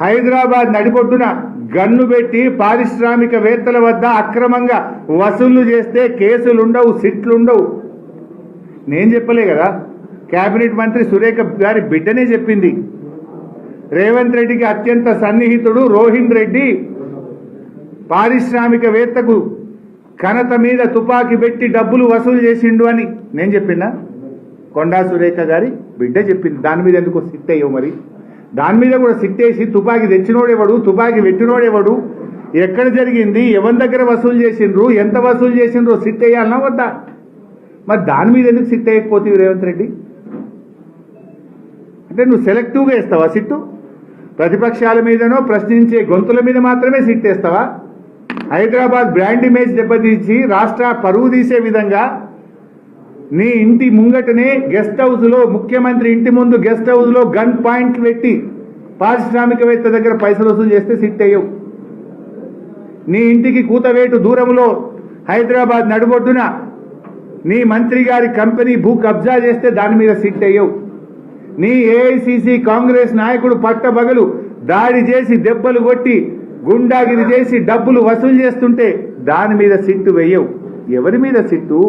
హైదరాబాద్ నడిబొడ్డున గన్ను పెట్టి పారిశ్రామికవేత్తల వద్ద అక్రమంగా వసూళ్లు చేస్తే కేసులుండవు, సిట్లుండవు. నేను చెప్పలే కదా, కేబినెట్ మంత్రి సురేఖ గారి బిడ్డనే చెప్పింది. రేవంత్ రెడ్డికి అత్యంత సన్నిహితుడు రోహిన్ రెడ్డి పారిశ్రామికవేత్తకు ఘనత మీద తుపాకీ పెట్టి డబ్బులు వసూలు చేసిండు అని నేను చెప్పినా? కొండా సురేఖ గారి బిడ్డ చెప్పింది. దాని మీద ఎందుకు సిట్టయ్యో? మరి దాని మీద కూడా సిట్టేసి తుపాకీ తెచ్చినోడెవడు, తుపాకీ పెట్టినోడెవడు, ఎక్కడ జరిగింది, ఎవరి దగ్గర వసూలు చేసిండ్రు, ఎంత వసూలు చేసిండ్రో సిట్టేయాలన్నా వద్దా? మరి దాని మీద ఎందుకు సిట్టేయకపోతే రేవంత్ రెడ్డి? అంటే నువ్వు సెలెక్టివ్గా ఇస్తావా సిట్టు? ప్రతిపక్షాల మీదనో ప్రశ్నించే గొంతుల మీద మాత్రమే సిట్టేస్తావా? హైదరాబాద్ బ్రాండ్ ఇమేజ్ దెబ్బతీసి రాష్ట్ర పరువు తీసే విధంగా నీ ఇంటి ముంగటనే గెస్ట్ హౌస్లో, ముఖ్యమంత్రి ఇంటి ముందు గెస్ట్ హౌస్లో గన్ పాయింట్లు పెట్టి పారిశ్రామికవేత్త దగ్గర పైసలు వసూలు చేస్తే సిట్ అయ్యవు. నీ ఇంటికి కూతవేటు దూరంలో హైదరాబాద్ నడుబొడ్డున నీ మంత్రి గారి కంపెనీ భూ కబ్జా చేస్తే దాని మీద సిట్ అయ్యవు. నీ ఏఐసిసి కాంగ్రెస్ నాయకుడు పట్టబగలు దాడి చేసి దెబ్బలు కొట్టి గుండాగిరి చేసి డబ్బులు వసూలు చేస్తుంటే దాని మీద సిట్టు వెయ్యవు. ఎవరి మీద సిట్టు?